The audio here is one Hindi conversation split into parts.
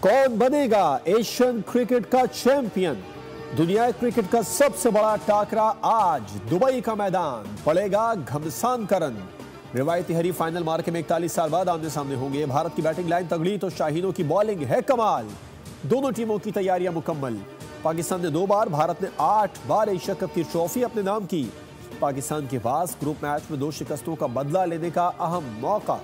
कौन बनेगा एशियन क्रिकेट का चैंपियन? दुनिया क्रिकेट का सबसे बड़ा टाकरा आज दुबई का मैदान पड़ेगा घमसान का रन। रिवायती हरी फाइनल मार्के में 41 साल बाद आमने सामने होंगे। भारत की बैटिंग लाइन तगड़ी तो शाहीनों की बॉलिंग है कमाल। दोनों टीमों की तैयारियां मुकम्मल। पाकिस्तान ने 2 बार, भारत ने 8 बार एशिया कप की ट्रॉफी अपने नाम की। पाकिस्तान के पास ग्रुप मैच में 2 शिकस्तों का बदला लेने का अहम मौका।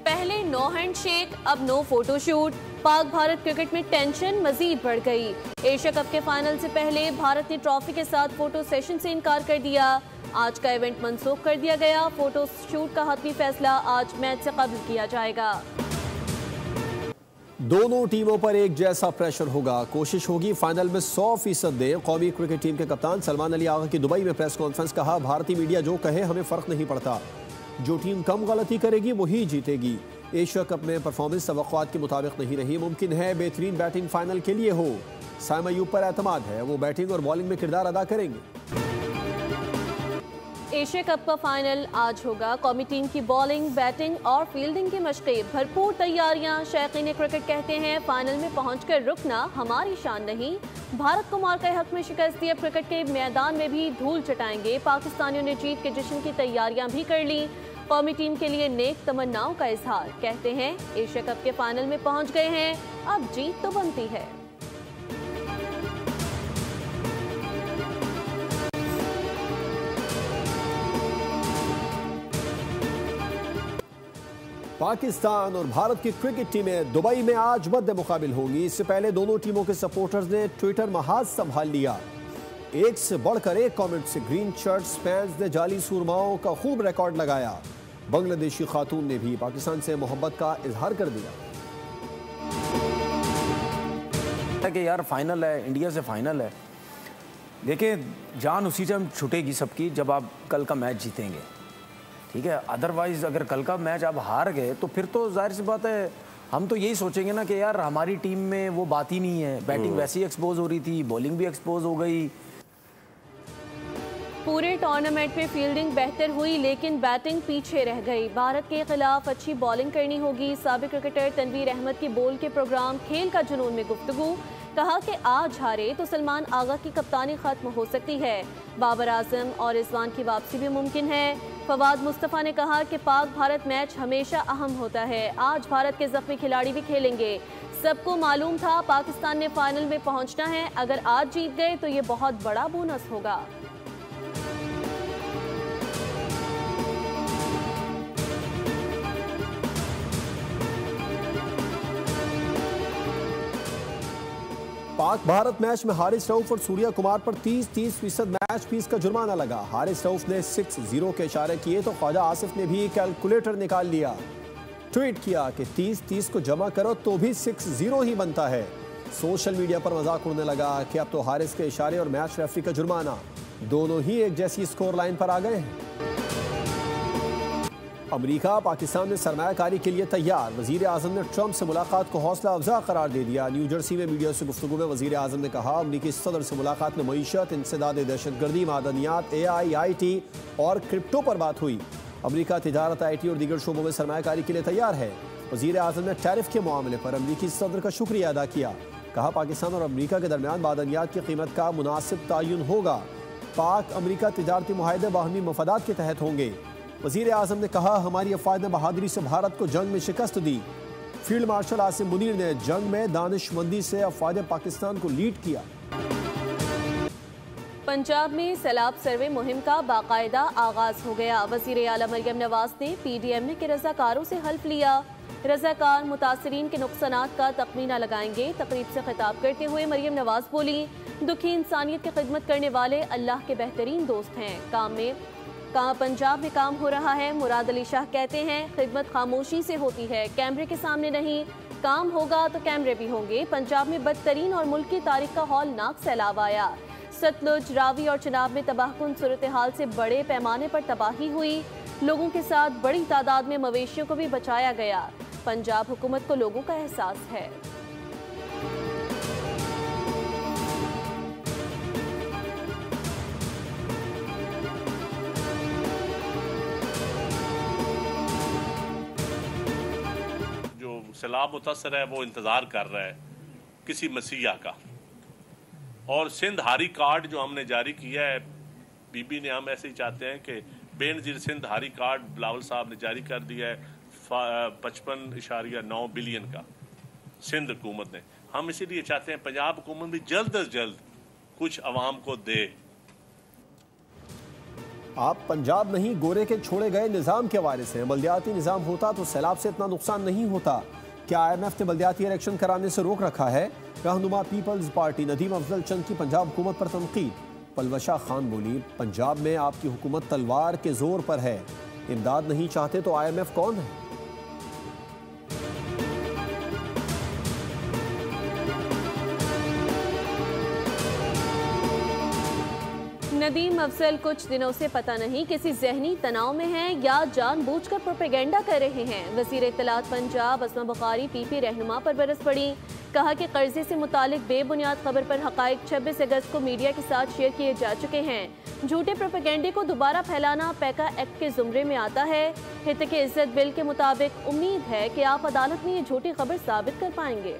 पहले नो हैंडशेक, अब no photoshoot. Pak Bharat cricket में टेंशन मजीद बढ़ गई। एशिया कप के फाइनल से पहले भारत ने ट्रॉफी के साथ फोटो सेशन से इनकार कर दिया। आज का इवेंट मनसूख कर दिया गया। फोटो शूट का हतमी फैसला आज मैच से कबल किया जाएगा। दोनों टीमों पर एक जैसा प्रेशर होगा। कोशिश होगी फाइनल में 100% दे। कौमी क्रिकेट टीम के कप्तान सलमान अली आगा की दुबई में प्रेस कॉन्फ्रेंस। कहा, भारतीय मीडिया जो कहे हमें फर्क नहीं पड़ता, जो टीम कम गलती करेगी वही जीतेगी। एशिया कप में परफॉर्मेंस तवक्कुआत के मुताबिक नहीं रही। मुमकिन है बेहतरीन बैटिंग फाइनल के लिए हो। साइम अयूब पर एतमाद है, वो बैटिंग और बॉलिंग में किरदार अदा करेंगे। एशिया कप का फाइनल आज होगा। कौमी टीम की बॉलिंग, बैटिंग और फील्डिंग की मशक़ें, भरपूर तैयारियां। शौकीन क्रिकेट कहते हैं फाइनल में पहुंचकर रुकना हमारी शान नहीं। भारत को मार्का हक में शिकस्त दी। अब क्रिकेट के मैदान में भी धूल चटाएंगे। पाकिस्तानियों ने जीत के जश्न की तैयारियां भी कर ली। कौमी टीम के लिए नेक तमन्नाओं का इजहार। कहते हैं एशिया कप के फाइनल में पहुंच गए हैं, अब जीत तो बनती है। पाकिस्तान और भारत की क्रिकेट टीमें दुबई में आज मद्दे मुकाबिल होंगी। इससे पहले दोनों टीमों के सपोर्टर्स ने ट्विटर महाज संभाल लिया। एक से बढ़कर एक कमेंट से ग्रीन शर्ट्स फैंस ने जाली सुरमाओं का खूब रिकॉर्ड लगाया। बांग्लादेशी खातून ने भी पाकिस्तान से मोहब्बत का इजहार कर दिया कि यार फाइनल है, इंडिया से फाइनल है। देखिए, जान उसी टाइम छूटेगी सबकी जब आप कल का मैच जीतेंगे, ठीक है। अदरवाइज अगर कल का मैच आप हार गए तो फिर तो जाहिर सी बात है हम तो यही सोचेंगे ना कि यार हमारी टीम में वो बात ही नहीं है। बैटिंग वैसे ही एक्सपोज हो रही थी, बॉलिंग भी एक्सपोज हो गई। पूरे टूर्नामेंट में फील्डिंग बेहतर हुई लेकिन बैटिंग पीछे रह गई। भारत के खिलाफ अच्छी बॉलिंग करनी होगी। साबिक क्रिकेटर तनवीर अहमद की बोल के प्रोग्राम खेल का जुनून में गुफ्तगू। कहा कि आज हारे तो सलमान आगा की कप्तानी खत्म हो सकती है। बाबर आजम और रिजवान की वापसी भी मुमकिन है। फवाद मुस्तफ़ा ने कहा कि पाक भारत मैच हमेशा अहम होता है। आज भारत के जख्मी खिलाड़ी भी खेलेंगे। सबको मालूम था पाकिस्तान ने फाइनल में पहुंचना है। अगर आज जीत गए तो ये बहुत बड़ा बोनस होगा। पाक भारत मैच में हारिस रऊफ और सूर्या कुमार पर 30% मैच फीस का जुर्माना लगा। हारिस रऊफ ने 6-0 के इशारे किए तो ख्वाजा आसिफ ने भी कैलकुलेटर निकाल लिया। ट्वीट किया कि 30-30 को जमा करो तो भी 6-0 ही बनता है। सोशल मीडिया पर मजाक उड़ने लगा कि अब तो हारिस के इशारे और मैच रेफरी का जुर्माना दोनों ही एक जैसी स्कोर लाइन पर आ गए हैं। अमेरिका पाकिस्तान में सरमायाकारी के लिए तैयार। वजीर आजम ने ट्रंप से मुलाकात को हौसला अफजा करार दे दिया। न्यू जर्सी में मीडिया से गुफ्तगू में वजीर आजम ने कहा, अमरीकी सदर से मुलाकात में मईशत, इंसदाद दहशतगर्दी, मादनियात, AI, IT और क्रिप्टो पर बात हुई। अमरीका तिजारत, IT और दीगर शोबों में सरमायाकारी के लिए तैयार है। वजीर आजम ने टैरिफ के मामले पर अमरीकी सदर का शुक्रिया अदा किया। कहा, पाकिस्तान और अमरीका के दरमियान मादनियात की कीमत का मुनासिब तयन होगा। पाक अमरीका तिजारती मुआहदे बाहमी मफादात के तहत होंगे। वजीर आजम ने कहा, हमारी अफवाद ने बहादुरी से भारत को जंग में शिकस्त दी। फील्ड मार्शल आसिम मुनीर ने जंग में दानिशमंदी से अफवाद पाकिस्तान को लीड किया। पंजाब में सैलाब सर्वे मुहिम का बाकायदा आगाज हो गया। वजीर आला मरियम नवाज ने PDM के रजाकारों से हल्फ लिया। रजाकार मुतासरीन के नुकसानात का तखमीना लगाएंगे। तकरीब से खिताब करते हुए मरियम नवाज बोली, दुखी इंसानियत की खिदमत करने वाले अल्लाह के बेहतरीन दोस्त हैं। पंजाब में काम हो रहा है। मुराद अली शाह कहते हैं, खिदमत खामोशी से होती है, कैमरे के सामने नहीं। काम होगा तो कैमरे भी होंगे। पंजाब में बदतरीन और मुल्क की तारीख का हौलनाक सैलाब आया। सतलुज, रावी और चिनाब में तबाहकुन सूरत हाल से बड़े पैमाने पर तबाही हुई। लोगों के साथ बड़ी तादाद में मवेशियों को भी बचाया गया। पंजाब हुकूमत को लोगों का एहसास है। सैलाब मुतासर है वो इंतज़ार कर रहा है किसी मसीहा का। और सिंध हारी कार्ड जो हमने जारी किया है बीबी ने, हम ऐसे ही चाहते हैं कि बेनज़ीर सिंध हारी कार्ड बिलावल साहब ने जारी कर दिया है 55.9 बिलियन का सिंध हुकूमत ने। हम इसीलिए चाहते हैं पंजाब हुकूमत भी जल्द अज जल्द कुछ अवाम को दे। आप पंजाब नहीं गोरे के छोड़े गए निज़ाम के वारिस हैं। बल्दियाती निज़ाम होता तो सैलाब से इतना नुकसान नहीं होता। क्या IMF ने बल्दियाती इलेक्शन कराने से रोक रखा है? रहनुमा पीपल्स पार्टी नदीम अफजल चंद की पंजाब हुकूमत पर तनकीद। पलवशा खान बोली, पंजाब में आपकी हुकूमत तलवार के जोर पर है, इमदाद नहीं चाहते तो IMF कौन है? नदीम अफजल कुछ दिनों से पता नहीं किसी जहनी तनाव में हैं या जानबूझकर प्रोपेगेंडा कर रहे हैं। वज़ीर इत्तलात पंजाब अस्मा बुखारी PP रहनुमा पर बरस पड़ी। कहा कि कर्जे से मुतालिक बेबुनियाद खबर पर हकाइक 26 अगस्त को मीडिया के साथ शेयर किए जा चुके हैं। झूठे प्रोपेगेंडे को दोबारा फैलाना पैका एक्ट के जुमरे में आता है। हित के इज्जत बिल के मुताबिक उम्मीद है कि आप अदालत में ये झूठी खबर साबित कर पाएंगे।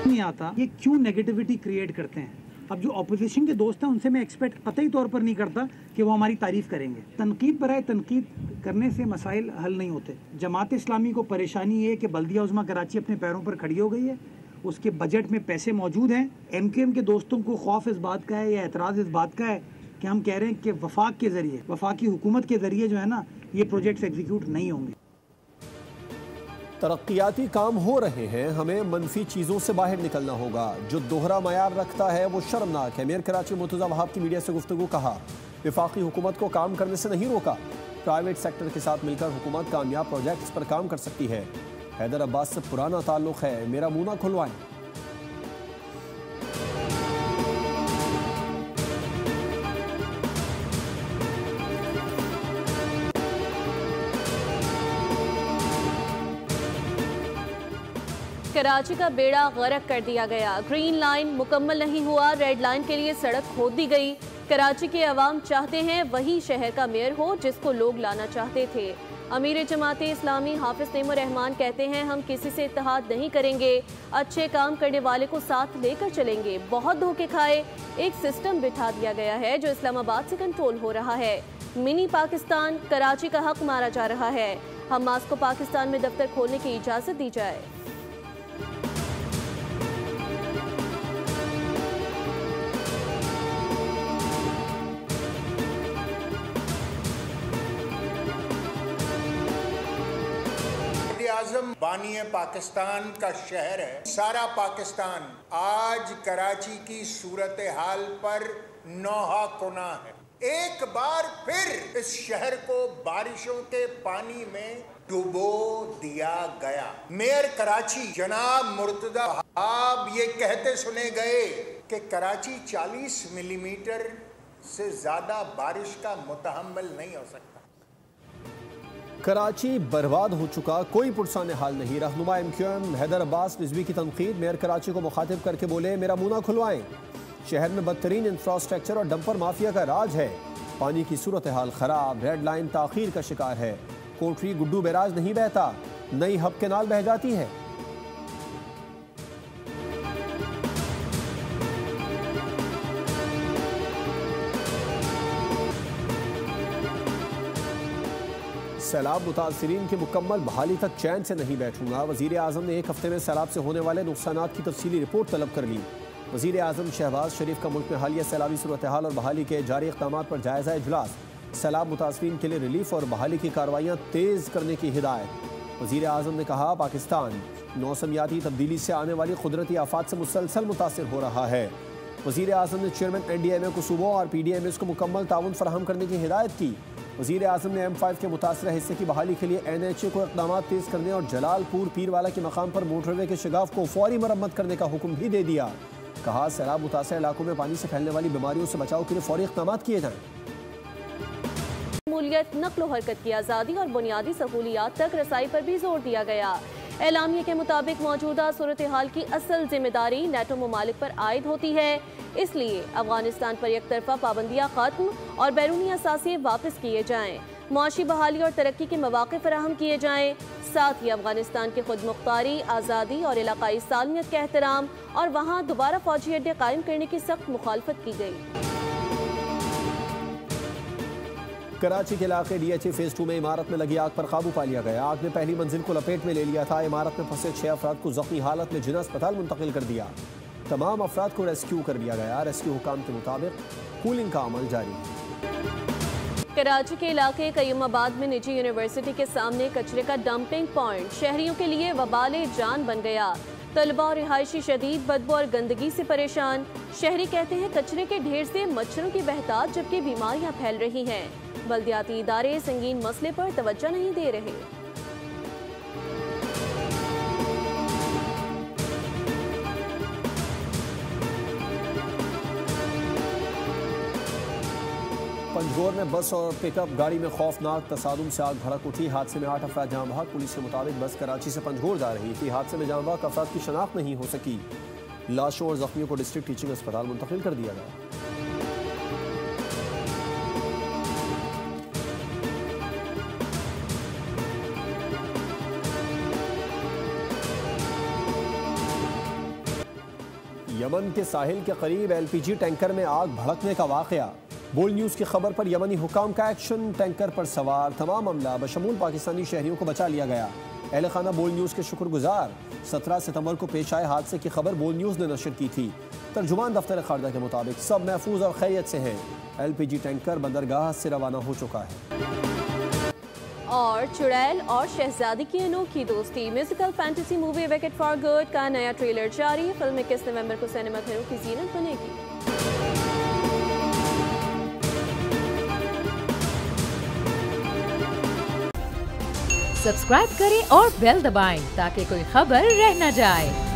नहीं आता ये क्यों नेगेटिविटी क्रिएट करते हैं। अब जो ऑपोजिशन के दोस्त हैं उनसे मैं एक्सपेक्ट कतई तौर पर नहीं करता कि वो हमारी तारीफ करेंगे। तनकीद बराए तनकीद करने से मसाइल हल नहीं होते। जमात इस्लामी को परेशानी है कि बल्दिया उज़्मा कराची अपने पैरों पर खड़ी हो गई है, उसके बजट में पैसे मौजूद हैं। MKM के दोस्तों को खौफ इस बात का है या एतराज़ इस बात का है कि हम कह रहे हैं कि वफाक के ज़रिए, वफाकी हुकूमत के ज़रिए जो है ना, ये प्रोजेक्ट्स एग्जीक्यूट नहीं होंगे। तरक्याती काम हो रहे हैं, हमें मनफी चीज़ों से बाहर निकलना होगा। जो दोहरा मयार रखता है वो शर्मनाक है। मेयर कराची मुर्तज़ा वहाब की मीडिया से गुफ्तगू। कहा, वफाकी हुकूमत को काम करने से नहीं रोका, प्राइवेट सेक्टर के साथ मिलकर हुकूमत कामयाब प्रोजेक्ट्स पर काम कर सकती है। हैदर अब्बास से पुराना ताल्लुक़ है, मेरा मुँह ना खुलवाएं। कराची का बेड़ा गर्क कर दिया गया। ग्रीन लाइन मुकम्मल नहीं हुआ, रेड लाइन के लिए सड़क खोद दी गई। कराची के अवाम चाहते हैं वही शहर का मेयर हो जिसको लोग लाना चाहते थे। अमीर जमात इस्लामी हाफिज नईमुर रहमान कहते हैं, हम किसी से इत्तेहाद नहीं करेंगे, अच्छे काम करने वाले को साथ लेकर चलेंगे। बहुत धोखे खाए, एक सिस्टम बिठा दिया गया है जो इस्लामाबाद से कंट्रोल हो रहा है। मिनी पाकिस्तान, कराची का हक मारा जा रहा है। हमास को पाकिस्तान में दफ्तर खोलने की इजाज़त दी जाए। आज़म बानिए पाकिस्तान का शहर है। सारा पाकिस्तान आज कराची की सूरत हाल पर नौहा कुना है। एक बार फिर इस शहर को बारिशों के पानी में डुबो दिया गया। मेयर कराची जनाब मुर्तज़ा वहाब ये कहते सुने गए कि कराची 40 मिलीमीटर से ज्यादा बारिश का मुतहम्मिल नहीं हो सकता। कराची बर्बाद हो चुका, कोई पुरसाने हाल नहीं। रहनुमा MQM हैदर अब्बास रिजवी की तनकीद। मेयर कराची को मुखातिब करके बोले, मेरा मुँह ना खुलवाएं। शहर में बदतरीन इंफ्रास्ट्रक्चर और डंपर माफिया का राज है। पानी की सूरत हाल खराब, रेड लाइन ताखीर का शिकार है। कोटरी गुड्डू बैराज नहीं बहता, नई हब केनाल बह जाती है। सैलाब मुतासरीन की मुकम्मल बहाली तक चैन से नहीं बैठूंगा। वज़ीर आज़म ने एक हफ्ते में सैलाब से होने वाले नुकसानात की तफसीली रिपोर्ट तलब कर ली। वज़ीर आज़म शहबाज शरीफ का मुल्क में हालिया सैलाबी सूरत हाल और बहाली के जारी इक़दामात पर जायज़ा इजलास। सैलाब मुतासरीन के लिए रिलीफ और बहाली की कार्रवाइयाँ तेज़ करने की हिदायत। वज़ीर आज़म ने कहा, पाकिस्तान मौसमियाती तब्दीली से आने वाली कुदरती आफात से मुसलसल मुतासर हो रहा है। वज़ीर आज़म ने चेयरमैन NDMA को सूबों और PDMS को मुकम्मल ताउन फराहम करने की हिदायत की। वज़ीर आज़म ने M5 के मुतासरा हिस्से की बहाली के लिए NHA को इक़दामात तेज़ करने और जलालपुर पीरवाला के मकाम पर मोटरवे के शगाफ को फौरी मरम्मत करने का हुक्म भी दे दिया। कहा, सैलाब मुतासर इलाकों में पानी से फैलने वाली बीमारियों से बचाव के लिए फौरी इक़दामात किए जाएँ। शमूलियत, नक्ल हरकत की आज़ादी और बुनियादी सहूलियात तक रसाई पर भी जोर दिया गया। एलामिया के मुताबिक मौजूदा सूरत हाल की असल जिम्मेदारी नेटो ममालिक पर आयद होती है, इसलिए अफगानिस्तान पर एक तरफा पाबंदियाँ खत्म और बैरूनी असासे वापस किए जाएँ, मुआशी बहाली और तरक्की के मौके फराहम किए जाएँ। साथ ही अफगानिस्तान की खुद मुख्तारी, आज़ादी और इलाकाई सालमियत का एहतराम और वहाँ दोबारा फौजी अड्डे कायम करने की सख्त मुखालफत की गई। कराची के इलाके DHA फेज 2 में इमारत में लगी आग पर काबू पा लिया गया। आग ने पहली मंजिल को लपेट में ले लिया था। इमारत में फंसे 6 अफराद को जख्मी हालत में जिना अस्पताल मुंतकिल कर दिया। तमाम अफराद को रेस्क्यू कर लिया गया। रेस्क्यू हुकाम के मुताबिक कूलिंग का अमल जारी है। कराची के इलाके कयूमाबाद में निजी यूनिवर्सिटी के सामने कचरे का डंपिंग पॉइंट शहरियों के लिए वबाले जान बन गया। तलबा और रिहायशी शदीद बदबू और गंदगी से परेशान। शहरी कहते हैं कचरे के ढेर से मच्छरों की बहतात जबकि बीमारियां फैल रही हैं। बल्दियाती इदारे संगीन मसले पर तवज्जो नहीं दे रहे। पंजगोर में बस और पिकअप गाड़ी में खौफनाक तसादुम से आग भड़क उठी। हादसे में 8 अफराद जान बहक। पुलिस के मुताबिक बस कराची से पंजगोर जा रही थी। हादसे में जान बहक अफराद की शनाख्त नहीं हो सकी। लाशों और जख्मियों को डिस्ट्रिक्ट टीचिंग अस्पताल मुंतकिल कर दिया गया। यमन के साहिल के करीब LPG टैंकर में आग भड़कने का वाकया। बोल न्यूज़ की खबर पर यमनी हुकाम का एक्शन। टैंकर पर सवार तमाम अमला बशमूल पाकिस्तानी शहरियों को बचा लिया गया। अहले खाना बोल न्यूज़ के शुक्रगुजार। 17 सितंबर को पेश आए हादसे की खबर बोल न्यूज़ ने नशर की थी। तर्जुमान दफ्तर खारजा के मुताबिक सब महफूज और खैरियत से हैं। LPG टैंकर बंदरगाह से रवाना हो चुका है। और चुड़ैल और शहजादी की अनोखी दोस्ती musical fantasy movie wicket for good का नया ट्रेलर जारी। फिल्म 21 नवंबर को सिनेमा घरों की जीनत बनेगी। सब्सक्राइब करें और बेल दबाएं ताकि कोई खबर रह न जाए।